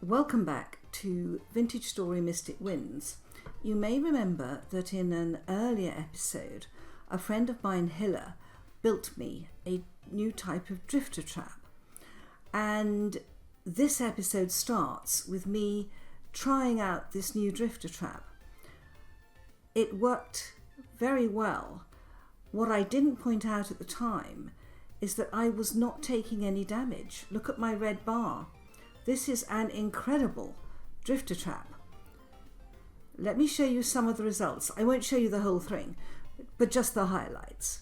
Welcome back to Vintage Story Mystic Wins. You may remember that in an earlier episode, a friend of mine, Hilla, built me a new type of drifter trap. And this episode starts with me trying out this new drifter trap. It worked very well. What I didn't point out at the time is that I was not taking any damage. Look at my red bar. This is an incredible drifter trap. Let me show you some of the results. I won't show you the whole thing, but just the highlights.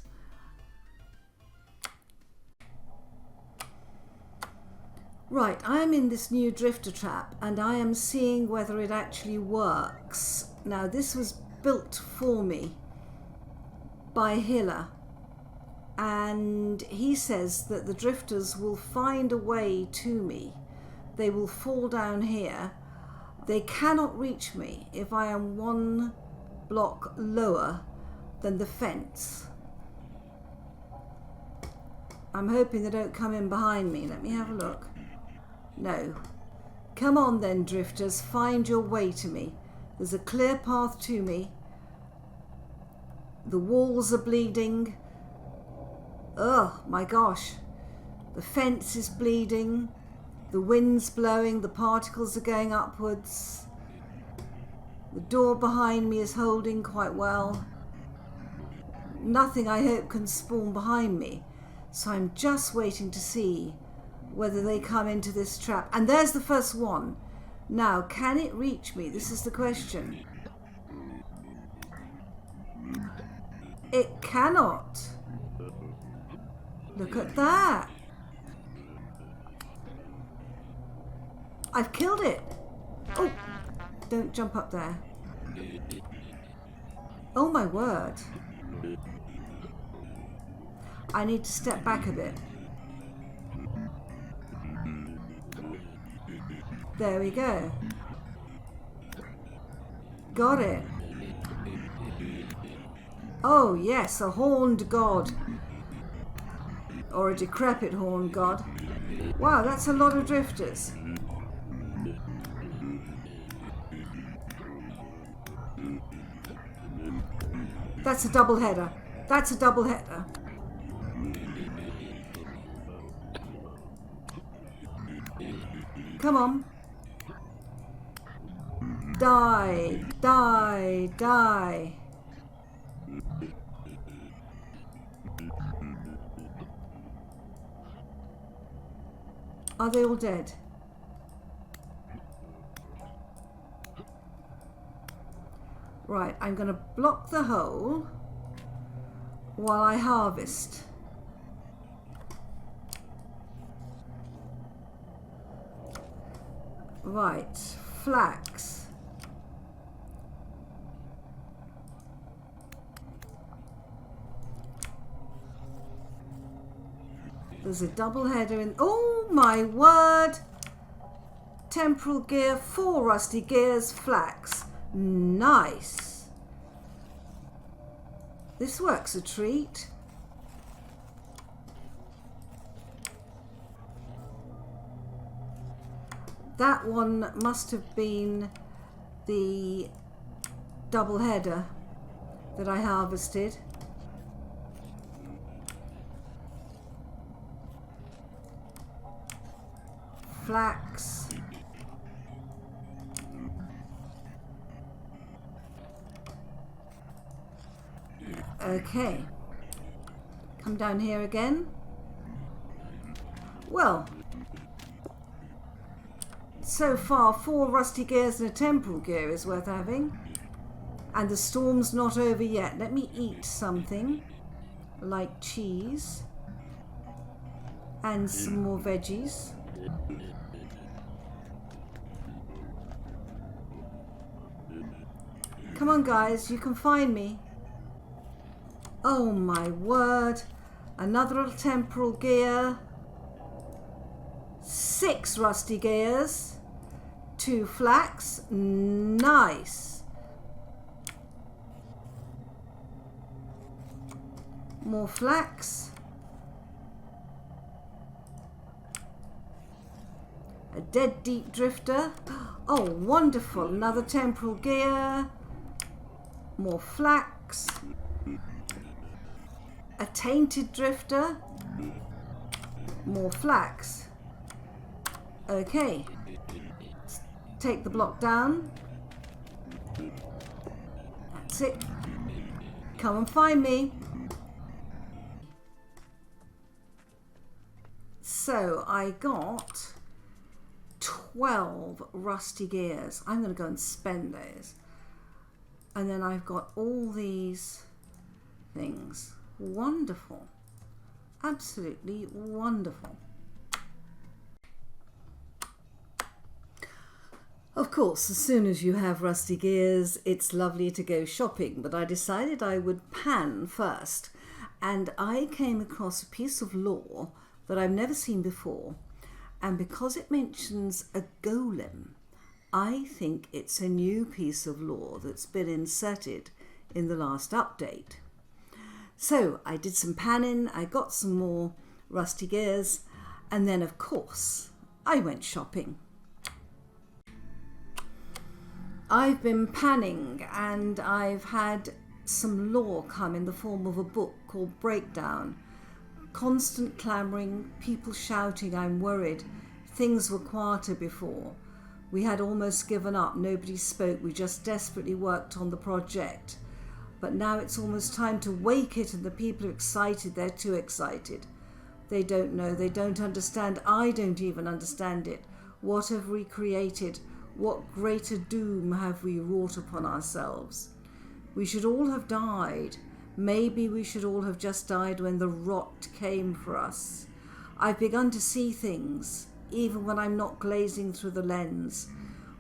Right, I'm in this new drifter trap and I am seeing whether it actually works. Now, this was built for me by Hilla, and he says that the drifters will find a way to me. They will fall down here. They cannot reach me if I am one block lower than the fence. I'm hoping they don't come in behind me. Let me have a look. No. Come on then, drifters, find your way to me. There's a clear path to me. The walls are bleeding. Oh my gosh. The fence is bleeding. The wind's blowing, the particles are going upwards. The door behind me is holding quite well. Nothing, I hope, can spawn behind me. So I'm just waiting to see whether they come into this trap. And there's the first one. Now, can it reach me? This is the question. It cannot. Look at that. I've killed it. Oh, don't jump up there. Oh my word. I need to step back a bit. There we go. Got it. Oh yes, a horned god. Or a decrepit horned god. Wow, that's a lot of drifters. That's a double header. That's a double header. Come on. Die, die, die. Are they all dead? Right, I'm going to block the hole while I harvest. Right, flax. There's a double header in. Oh my word! Temporal gear, 4 rusty gears, flax. Nice. This works a treat. That one must have been the double header that I harvested. Flax. Okay, come down here again. Well, so far 4 rusty gears and a temporal gear is worth having. And the storm's not over yet. Let me eat something like cheese and some more veggies. Come on guys, you can find me. Oh my word. Another little temporal gear. 6 rusty gears. 2 flax. Nice. More flax. a dead deep drifter. Oh, wonderful, another temporal gear, more flax, a tainted drifter, more flax. Okay, let's take the block down. That's it. Come and find me. So I got 12 rusty gears. I'm going to go and spend those. And then I've got all these things. Wonderful. Absolutely wonderful. Of course, as soon as you have rusty gears, it's lovely to go shopping, but I decided I would pan first. And I came across a piece of lore that I've never seen before. And because it mentions a golem, I think it's a new piece of lore that's been inserted in the last update. So I did some panning, I got some more rusty gears, and then of course I went shopping. I've been panning and I've had some lore come in the form of a book called Breakdown. Constant clamouring, people shouting, I'm worried, things were quieter before. We had almost given up, nobody spoke, we just desperately worked on the project. But now it's almost time to wake it and the people are excited, they're too excited. They don't know, they don't understand, I don't even understand it. What have we created? What greater doom have we wrought upon ourselves? We should all have died. Maybe we should all have just died when the rot came for us. I've begun to see things, even when I'm not glazing through the lens.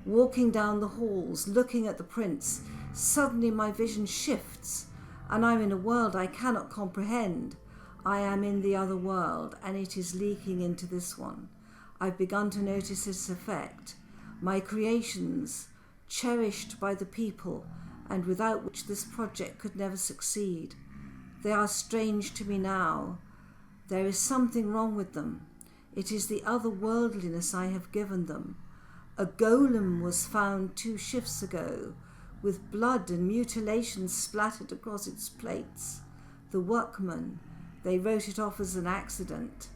Walking down the halls, looking at the prints, suddenly my vision shifts, and I'm in a world I cannot comprehend. I am in the other world, and it is leaking into this one. I've begun to notice its effect. My creations, cherished by the people, and without which this project could never succeed. They are strange to me now. There is something wrong with them. It is the otherworldliness I have given them. A golem was found 2 shifts ago, with blood and mutilations splattered across its plates. The workmen, they wrote it off as an accident.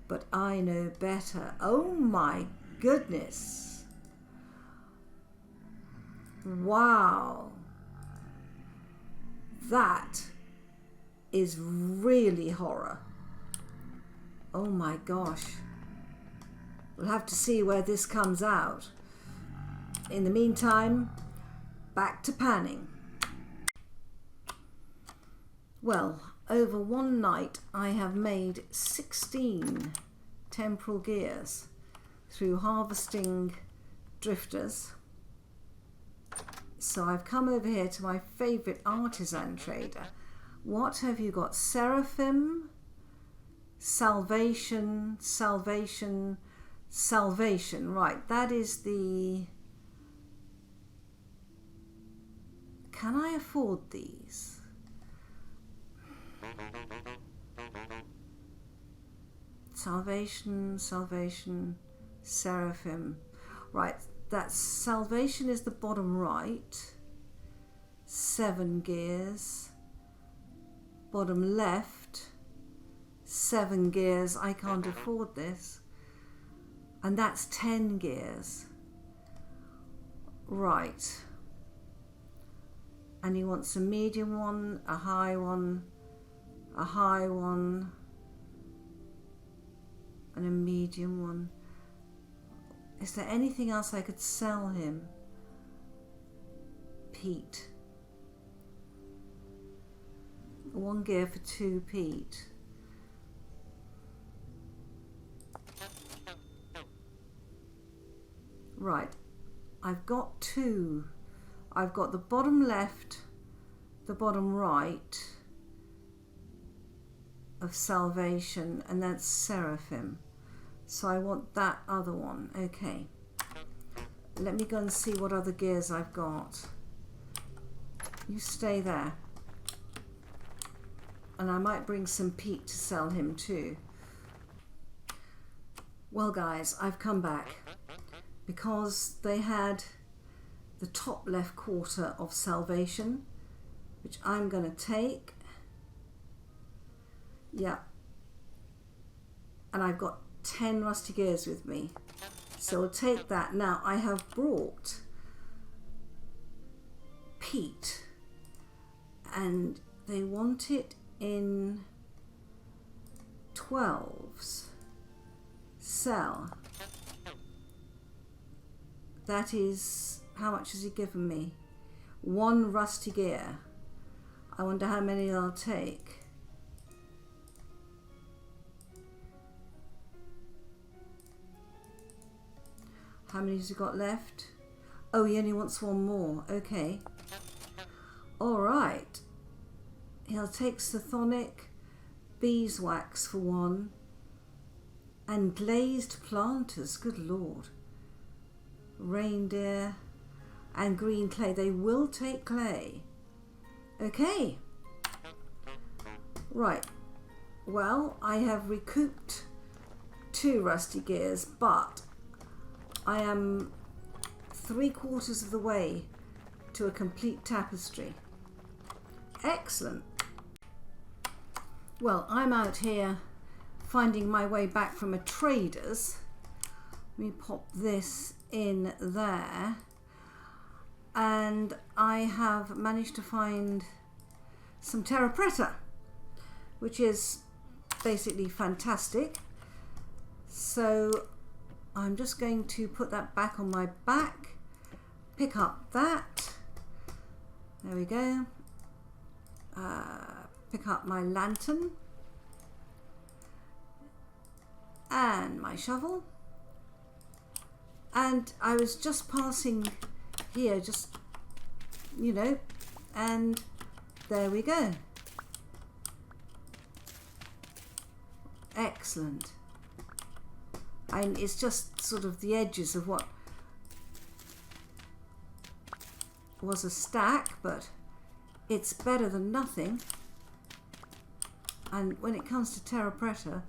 But I know better. Oh my goodness. Wow. That is really horror. Oh my gosh. We'll have to see where this comes out. In the meantime, back to panning. Well, over one night I have made 16 temporal gears through harvesting drifters. So I've come over here to my favourite artisan trader. What have you got? Seraphim, Salvation, Salvation, Salvation. Right, that is the... Can I afford these? Salvation, Salvation, Seraphim. Right, that's Salvation is the bottom right. 7 gears. Bottom left. 7 gears. I can't afford this. And that's 10 gears. Right. And he wants a medium one, a high one, a high one, and a medium one. Is there anything else I could sell him? Peat. 1 gear for 2 peat. Right, I've got 2. I've got the bottom left, the bottom right of Salvation, and that's Seraphim. So I want that other one. Okay. Let me go and see what other gears I've got. You stay there. And I might bring some peat to sell him too. Well guys, I've come back. because they had the top left quarter of salvation, which I'm going to take. Yeah. And I've got 10 rusty gears with me. So I'll take that. Now I have brought peat, and they want it in 12s. So that is, how much has he given me? 1 rusty gear. I wonder how many I'll take. How many has he got left? Oh, he only wants 1 more. Okay. All right. He'll take Sthonic, beeswax for 1, and glazed planters. Good Lord. Reindeer and green clay. They will take clay. Okay. Right. Well, I have recouped 2 rusty gears, but I am 3/4 of the way to a complete tapestry. Excellent. Well, I'm out here finding my way back from a trader's. Let me pop this in there. And I have managed to find some terra preta, which is basically fantastic. So I'm just going to put that back on my back, pick up that, there we go, pick up my lantern and my shovel, and I was just passing here, just, you know, and there we go. Excellent. And it's just sort of the edges of what was a stack, but it's better than nothing. And when it comes to terra preta,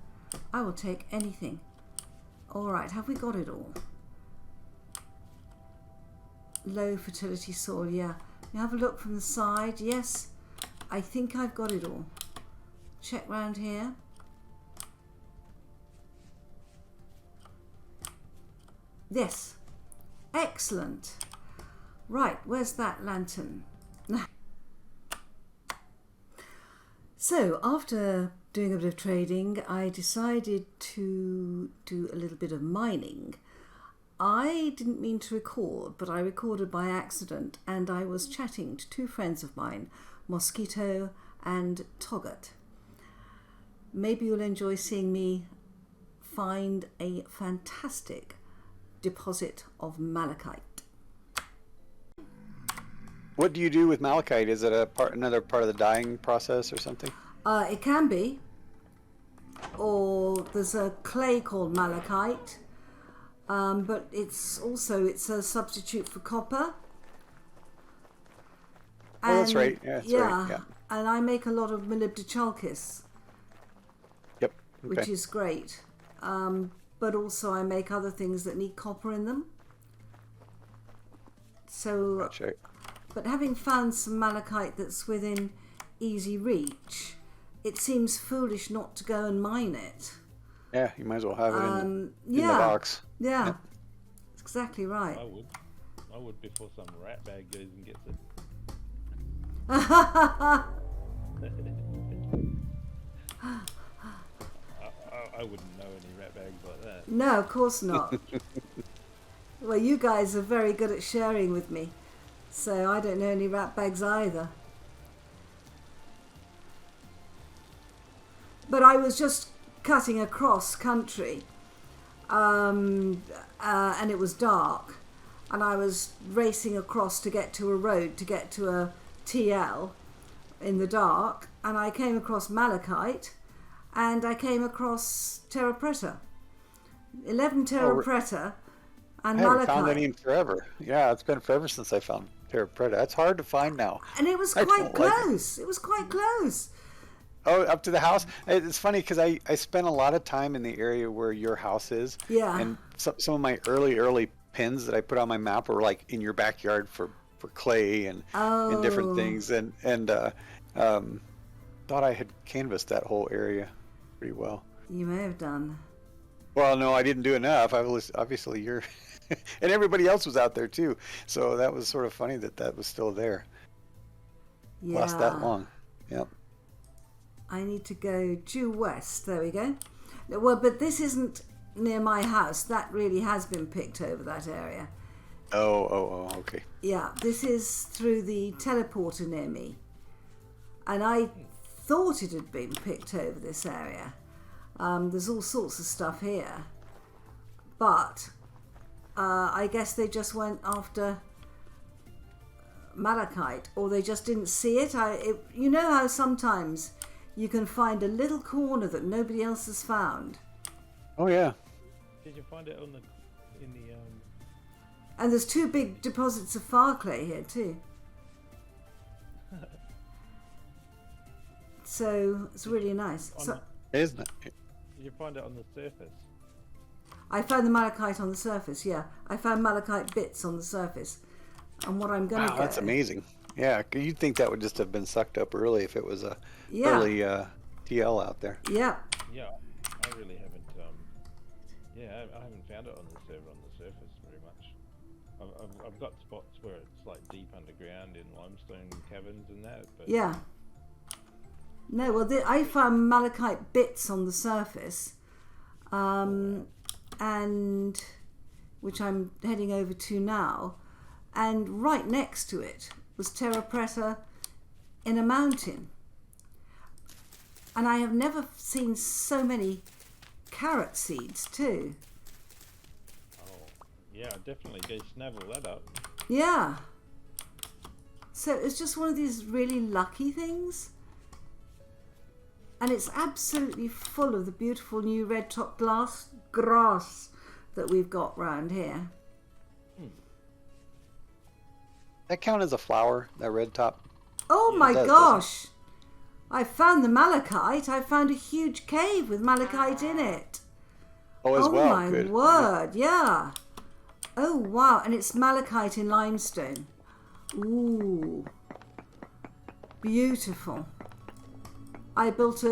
I will take anything. All right, have we got it all? Low fertility soil, yeah. You have a look from the side. Yes, I think I've got it all. Check round here. Yes, excellent. Right, where's that lantern? So after doing a bit of trading, I decided to do a little bit of mining. I didn't mean to record, but I recorded by accident, and I was chatting to 2 friends of mine, Mosquito and Toggart. Maybe you'll enjoy seeing me find a fantastic deposit of malachite. What do you do with malachite? Is it another part of the dyeing process or something? It can be, or there's a clay called malachite, but it's a substitute for copper. Oh, that's right. Yeah, that's right. Yeah. And I make a lot of molybdechalkis. Yep. Okay. Which is great. But also I make other things that need copper in them. So, Gotcha. But having found some malachite that's within easy reach, it seems foolish not to go and mine it. Yeah, you might as well have it in the box. Yeah, that's exactly right. I would before some rat bag goes and gets it. I wouldn't know any rat bags like that. No, of course not. Well, you guys are very good at sharing with me, so I don't know any rat bags either. But I was just cutting across country, and it was dark, and I was racing across to get to a road, to get to a TL in the dark, and I came across malachite, and I came across terra preta. 11 terra preta and I malachite. haven't found any in forever. Yeah, it's been forever since I found terra preta. That's hard to find now. And it was quite close. It was quite close. Oh, up to the house? It's funny because I spent a lot of time in the area where your house is. Yeah. And some of my early pins that I put on my map were like in your backyard for clay and different things, and thought I had canvassed that whole area pretty well. You may have done. Well, no, I didn't do enough. I was obviously you're, and everybody else was out there too. So that was sort of funny that was still there. Yeah. Last that long. Yep. I need to go due west. There we go. Well, but this isn't near my house. That really has been picked over, that area. Oh, okay. Yeah, this is through the teleporter near me. And I thought it had been picked over this area. There's all sorts of stuff here. But I guess they just went after malachite, or they just didn't see it. You know how sometimes you can find a little corner that nobody else has found. Oh yeah. Did you find it in the And there's 2 big deposits of far clay here too. So it's really nice. Isn't it? Did you find it on the surface? I found the malachite on the surface, yeah. I found malachite bits on the surface. And what I'm going to Wow, that's amazing. Yeah, you'd think that would just have been sucked up early if it was a early TL out there. Yeah. Yeah, I really haven't. I haven't found it on the server on the surface very much. I've got spots where it's like deep underground in limestone caverns and that. But Yeah. No, well, I found malachite bits on the surface, and which I'm heading over to now, and right next to it was terra preta in a mountain. And I have never seen so many carrot seeds too. Oh, yeah, definitely go snavel that up. Yeah. So it's just one of these really lucky things. And it's absolutely full of the beautiful new red top grass that we've got round here. That count as a flower, that red top? Oh Yeah, my it does, gosh! I found the malachite. I found a huge cave with malachite in it. Oh, as well. Oh my Good. word, yeah. Oh wow, and it's malachite in limestone. Ooh. Beautiful. I built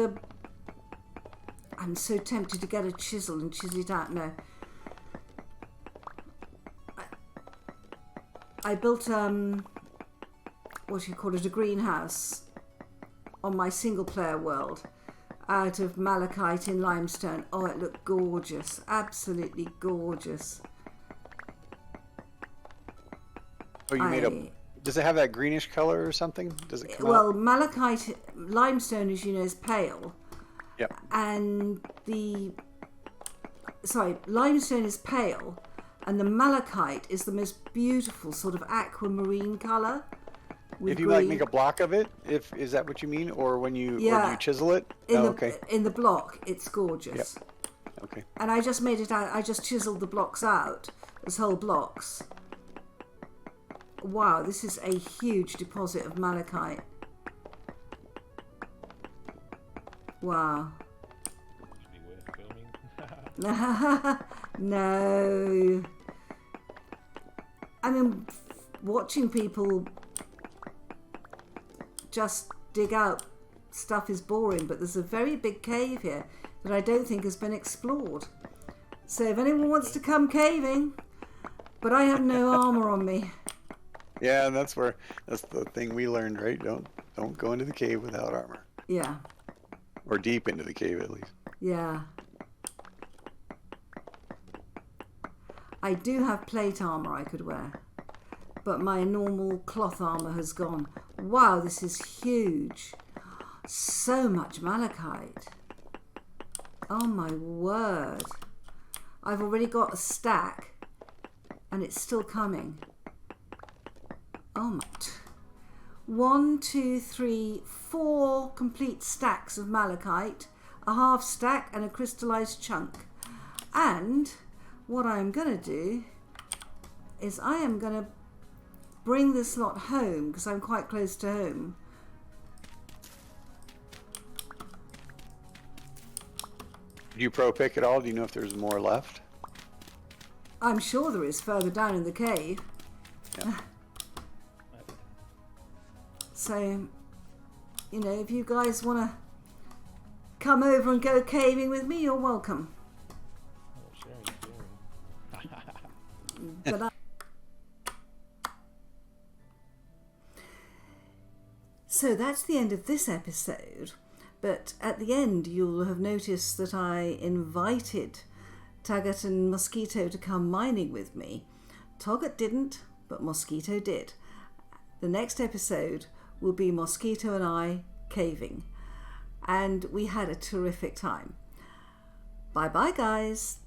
I'm so tempted to get a chisel and chisel it out. No. I built what do you call it, a greenhouse on my single player world out of malachite in limestone. Oh, it looked gorgeous, absolutely gorgeous. Oh, you made does it have that greenish color or something? Does it come Well, out? malachite, limestone, as you know, is pale. Yep. And limestone is pale, and the malachite is the most beautiful sort of aquamarine color. If you like make a block of it, is that what you mean, or when you or do you chisel it? Okay. In the block, it's gorgeous. Yep. Okay. And I just made it out. I just chiseled the blocks out as whole blocks. Wow, this is a huge deposit of malachite. Wow. Should be worth filming. No. I mean, watching people just dig out stuff is boring, but there's a very big cave here that I don't think has been explored. So if anyone wants to come caving, but I have no armor on me. Yeah, and that's the thing we learned, right? Don't go into the cave without armor. Yeah. Or deep into the cave, at least. Yeah. I do have plate armor I could wear, but my normal cloth armor has gone. Wow, this is huge. So much malachite. Oh my word. I've already got a stack and it's still coming. Oh my. 1, 2, 3, 4 complete stacks of malachite, a half stack and a crystallized chunk. And what I'm going to do is I am going to bring this lot home because I'm quite close to home. Do you pro pick at all? Do you know if there's more left? I'm sure there is further down in the cave. Yeah. So, you know, if you guys want to come over and go caving with me, you're welcome. Oh, sharing. But so that's the end of this episode. But at the end, you'll have noticed that I invited Taggart and Mosquito to come mining with me. Taggart didn't, but Mosquito did. The next episode will be Mosquito and I caving. And we had a terrific time. Bye-bye, guys.